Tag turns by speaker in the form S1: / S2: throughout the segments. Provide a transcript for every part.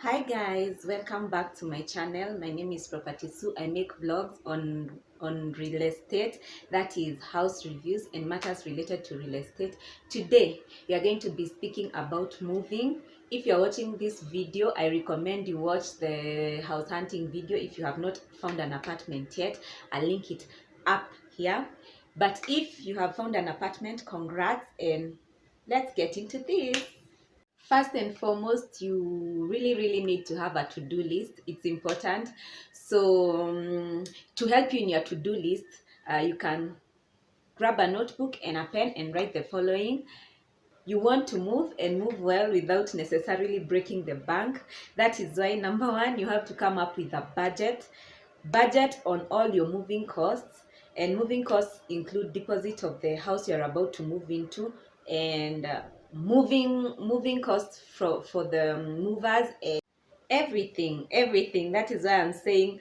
S1: Hi guys, welcome back to my channel. My name is Property Sue. I make vlogs on real estate, that is house reviews and matters related to real estate. Today we are going to be speaking about moving. If you're watching this video, I recommend you watch the house hunting video if you have not found an apartment yet. I'll link it up here. But if you have found an apartment, congrats, and let's get into this. First and foremost, you really need to have a to-do list. It's important. So to help you in your to-do list, you can grab a notebook and a pen and write the following. You want to move and move well without necessarily breaking the bank. That is why, number one, you have to come up with a budget on all your moving costs. And moving costs include deposit of the house you're about to move into, and moving costs for the movers, and everything. That is why I'm saying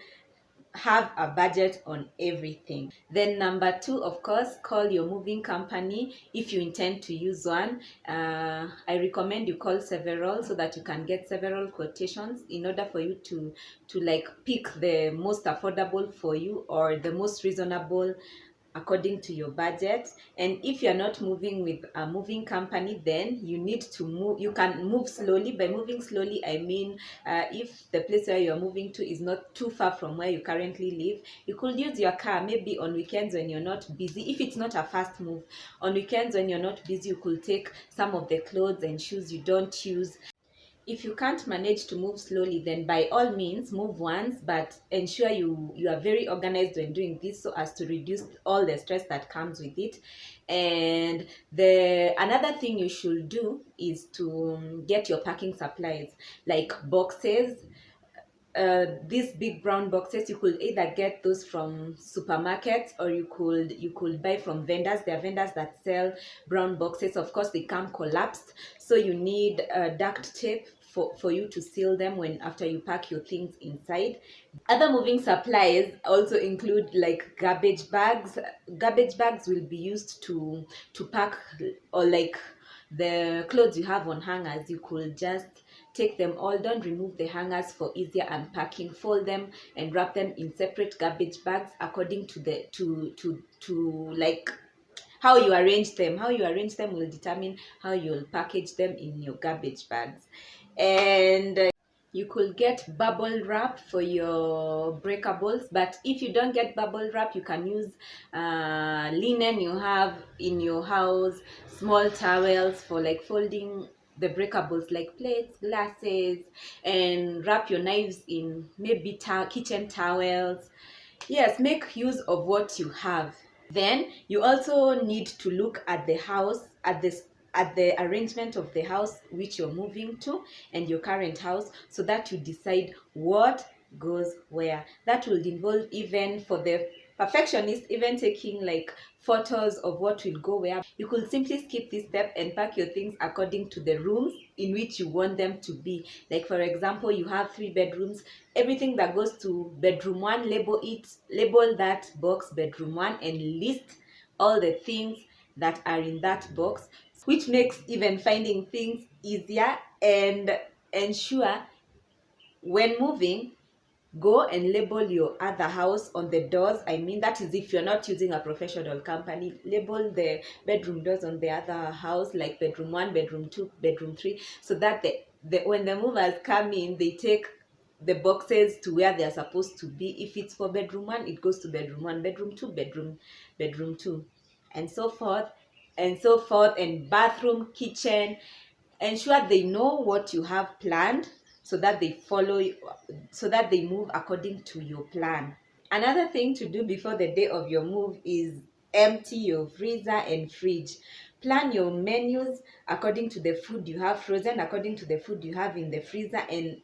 S1: have a budget on everything. Then number two, of course, call your moving company if you intend to use one. I recommend you call several so that you can get several quotations in order for you to like pick the most affordable for you or the most reasonable according to your budget. And if you're not moving with a moving company, then you need to move. You can move slowly. By moving slowly, I mean if the place where you're moving to is not too far from where you currently live, you could use your car maybe on weekends when you're not busy. If it's not a fast move, on weekends when you're not busy, you could take some of the clothes and shoes you don't use. If you can't manage to move slowly, then by all means move once, but ensure you are very organized when doing this so as to reduce all the stress that comes with it. And the another thing you should do is to get your packing supplies, like boxes. These big brown boxes, you could either get those from supermarkets, or you could buy from vendors. There are vendors that sell brown boxes. Of course, they come collapsed, so you need duct tape for you to seal them when after you pack your things inside. Other moving supplies also include like garbage bags. Garbage bags will be used to pack, or like the clothes you have on hangers, you could just take them all down, remove the hangers for easier unpacking, fold them and wrap them in separate garbage bags according to the to like how you arrange them. How you arrange them will determine how you'll package them in your garbage bags. And you could get bubble wrap for your breakables, but if you don't get bubble wrap, you can use linen you have in your house, small towels for like folding the breakables like plates, glasses, and wrap your knives in maybe kitchen towels. Yes, make use of what you have. Then you also need to look at the house, at the arrangement of the house which you're moving to and your current house, so that you decide what goes where. That will involve, even for the perfectionist, even taking like photos of what will go where. You could simply skip this step and pack your things according to the rooms in which you want them to be. Like for example, you have 3 bedrooms. Everything that goes to bedroom one, label that box bedroom one, and list all the things that are in that box, which makes even finding things easier. And ensure when moving, go and label your other house on the doors. I mean, that is if you're not using a professional company. Label the bedroom doors on the other house, like bedroom one, bedroom two, bedroom three, so that the when the movers come in, they take the boxes to where they are supposed to be. If it's for bedroom one, it goes to bedroom one, bedroom two, bedroom two, and so forth and bathroom, kitchen. Ensure they know what you have planned, so that they follow, so that they move according to your plan. Another thing to do before the day of your move is empty your freezer and fridge. Plan your menus according to the food you have frozen, according to the food you have in the freezer, and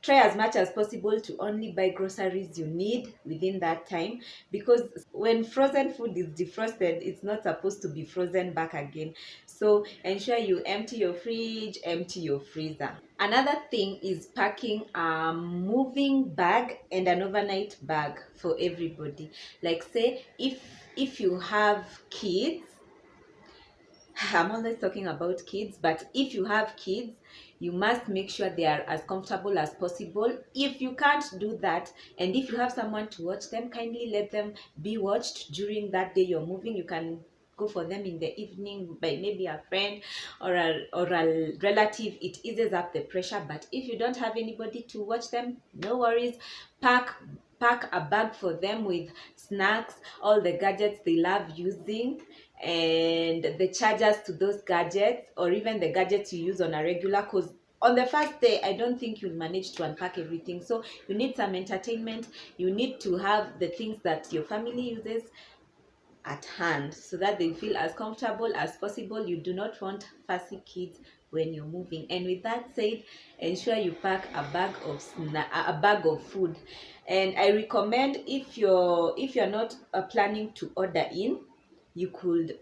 S1: try as much as possible to only buy groceries you need within that time, because when frozen food is defrosted, it's not supposed to be frozen back again. So ensure you empty your fridge, empty your freezer. Another thing is packing a moving bag and an overnight bag for everybody. Like say if you have kids, I'm always talking about kids, but if you have kids, You must make sure they are as comfortable as possible. If you can't do that, and if you have someone to watch them, kindly let them be watched during that day you're moving. You can go for them in the evening by maybe a friend or a relative. It eases up the pressure. But if you don't have anybody to watch them, no worries. Pack a bag for them with snacks, all the gadgets they love using, and the chargers to those gadgets, or even the gadgets you use on a regular, because on the first day I don't think you'll manage to unpack everything. So you need some entertainment. You need to have the things that your family uses at hand so that they feel as comfortable as possible. You do not want fussy kids when you're moving. And with that said, ensure you pack a bag of food. And I recommend, if you're not planning to order in, you could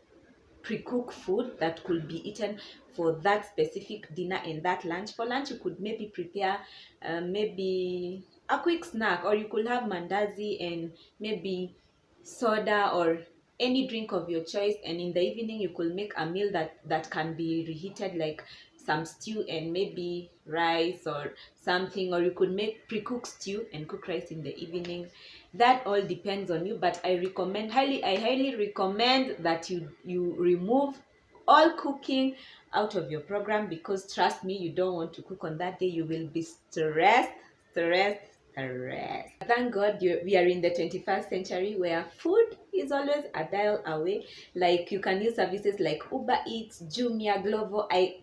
S1: pre-cook food that could be eaten for that specific dinner and that lunch. For lunch, you could maybe prepare maybe a quick snack, or you could have mandazi and maybe soda or any drink of your choice. And in the evening, you could make a meal that can be reheated, like some stew and maybe rice or something, or you could make pre-cooked stew and cook rice in the evening. That all depends on you, but I highly recommend that you remove all cooking out of your program, because trust me, you don't want to cook on that day. You will be stressed. Thank God we are in the 21st century, where food is always a dial away. Like, you can use services like Uber Eats, Jumia, Glovo. I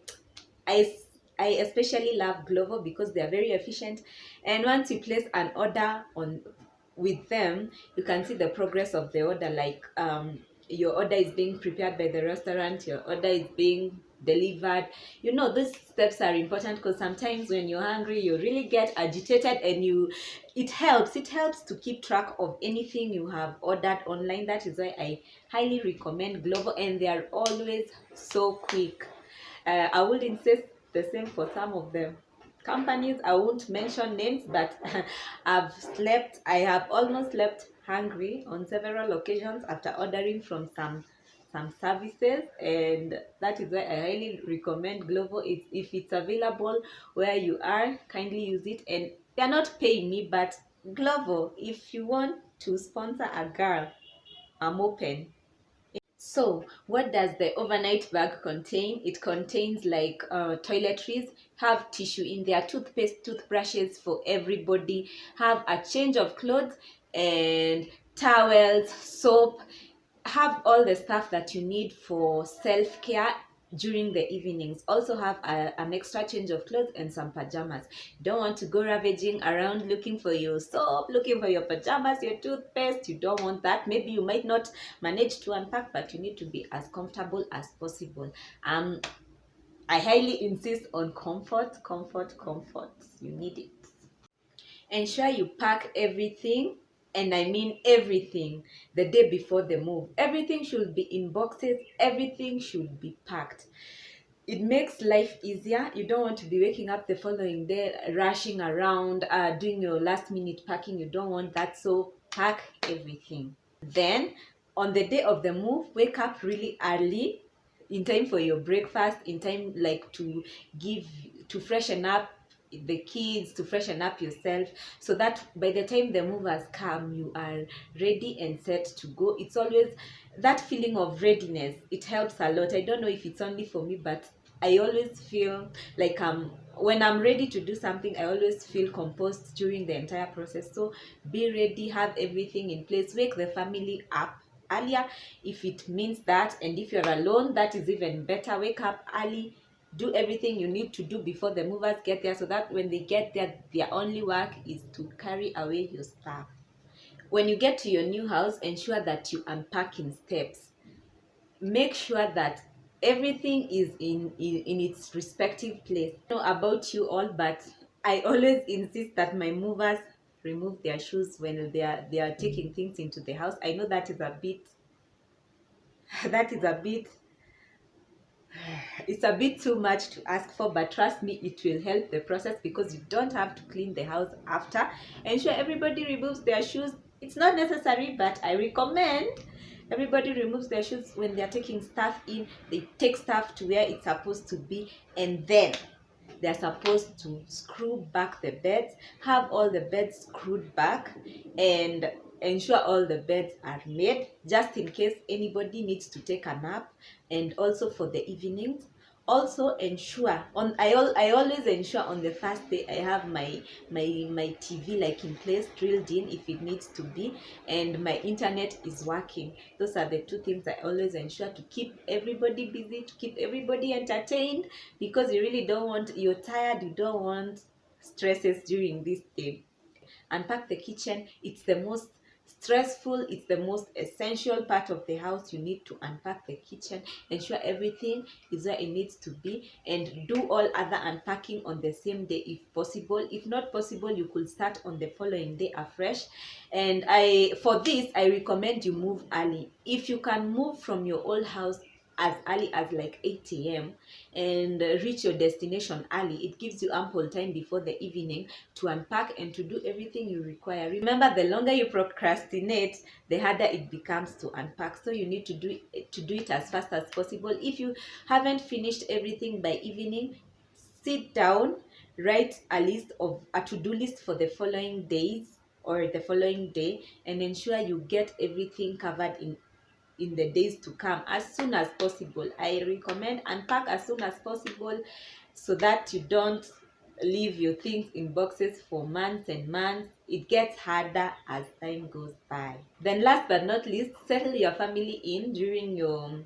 S1: I especially love Glovo because they are very efficient, and once you place an order on with them, you can see the progress of the order. Like, your order is being prepared by the restaurant, your order is being delivered. These steps are important, because sometimes when you're hungry, you really get agitated, and it helps to keep track of anything you have ordered online. That is why I highly recommend Glovo, and they are always so quick. I would insist the same for some of the companies. I won't mention names, but I have almost slept hungry on several occasions after ordering from some services, and that is why I highly recommend Glovo. If it's available where you are, kindly use it. And they're not paying me, but Glovo, if you want to sponsor a girl, I'm open. So, what does the overnight bag contain? It contains like toiletries, have tissue in there, toothpaste, toothbrushes for everybody, have a change of clothes and towels, soap, have all the stuff that you need for self-care during the evenings. Also have an extra change of clothes and some pajamas. Don't want to go ravaging around looking for your soap, looking for your pajamas, your toothpaste. You don't want that. Maybe you might not manage to unpack, but you need to be as comfortable as possible. I highly insist on comfort. You need it. Ensure you pack everything, and I mean everything, the day before the move. Everything should be in boxes, everything should be packed. It makes life easier. You don't want to be waking up the following day rushing around, doing your last minute packing. You don't want that. So pack everything. Then, on the day of the move, wake up really early, in time for your breakfast, in time, like, give to freshen up the kids, to freshen up yourself, so that by the time the movers come, you are ready and set to go. It's always that feeling of readiness. It helps a lot. I don't know if it's only for me, but I always feel like, when I'm ready to do something, I always feel composed during the entire process. So be ready, have everything in place, wake the family up earlier if it means that. And if you're alone, that is even better. Wake up early, do everything you need to do before the movers get there, so that when they get there, their only work is to carry away your stuff. When you get to your new house, ensure that you unpack in steps. Make sure that everything is in its respective place. I don't know about you all, but I always insist that my movers remove their shoes when they are taking things into the house. I know that is a bit that is a bit it's a bit too much to ask for, but trust me, it will help the process, because you don't have to clean the house after. Ensure everybody removes their shoes. It's not necessary, but I recommend everybody removes their shoes when they're taking stuff in. They take stuff to where it's supposed to be, and then they're supposed to screw back the beds, have all the beds screwed back, and ensure all the beds are made just in case anybody needs to take a nap, and also for the evenings. Also ensure on I always ensure on the first day I have my TV like in place, drilled in if it needs to be, and my internet is working. Those are the two things I always ensure to keep everybody busy, to keep everybody entertained, because you really don't want, you're tired, you don't want stresses during this day. Unpack the kitchen. It's the most stressful, it's the most essential part of the house. You need to unpack the kitchen, ensure everything is where it needs to be, and do all other unpacking on the same day if possible. If not possible, you could start on the following day afresh. And for this I recommend you move early. If you can move from your old house as early as like 8 a.m. and reach your destination early, it gives you ample time before the evening to unpack and to do everything you require. Remember, the longer you procrastinate, the harder it becomes to unpack. So you need to do it as fast as possible. If you haven't finished everything by evening, sit down, write a to-do list for the following days or the following day, and ensure you get everything covered in the days to come as soon as possible. I recommend unpack as soon as possible so that you don't leave your things in boxes for months and months. It gets harder as time goes by. Then last but not least, settle your family in during your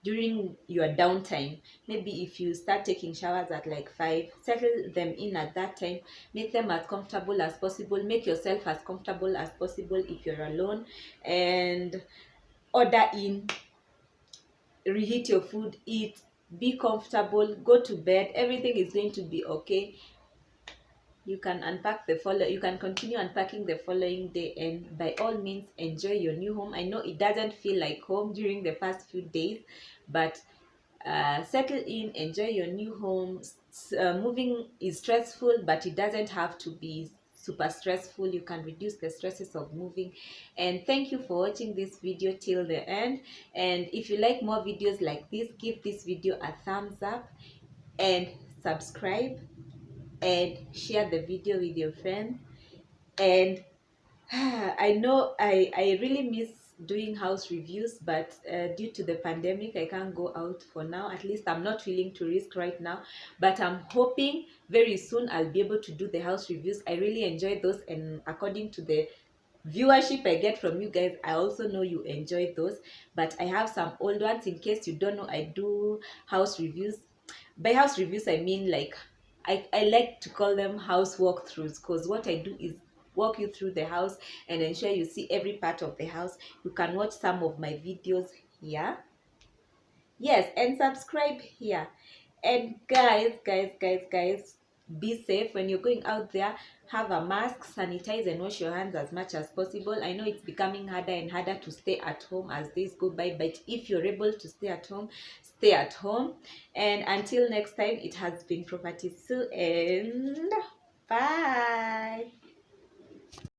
S1: downtime. Maybe if you start taking showers at like 5, settle them in at that time. Make them as comfortable as possible. Make yourself as comfortable as possible if you're alone, and order in, reheat your food, eat, be comfortable, go to bed. Everything is going to be okay. You can continue unpacking the following day, and by all means enjoy your new home. I know it doesn't feel like home during the first few days, but settle in, enjoy your new home. Moving is stressful, but it doesn't have to be super stressful. You can reduce the stresses of moving. And thank you for watching this video till the end. And if you like more videos like this, give this video a thumbs up and subscribe and share the video with your friends. And I know I really miss doing house reviews, but due to the pandemic, I can't go out for now. At least I'm not willing to risk right now, but I'm hoping very soon I'll be able to do the house reviews. I really enjoy those, and according to the viewership I get from you guys, I also know you enjoy those. But I have some old ones. In case you don't know, I do house reviews. By house reviews I mean, like, I like to call them house walkthroughs, because what I do is walk you through the house and ensure you see every part of the house. You can watch some of my videos here. Yes, and subscribe here. And guys, be safe when you're going out there. Have a mask, sanitize, and wash your hands as much as possible. I know it's becoming harder and harder to stay at home as days go by, but if you're able to stay at home, stay at home. And until next time, it has been Property Sue, and bye.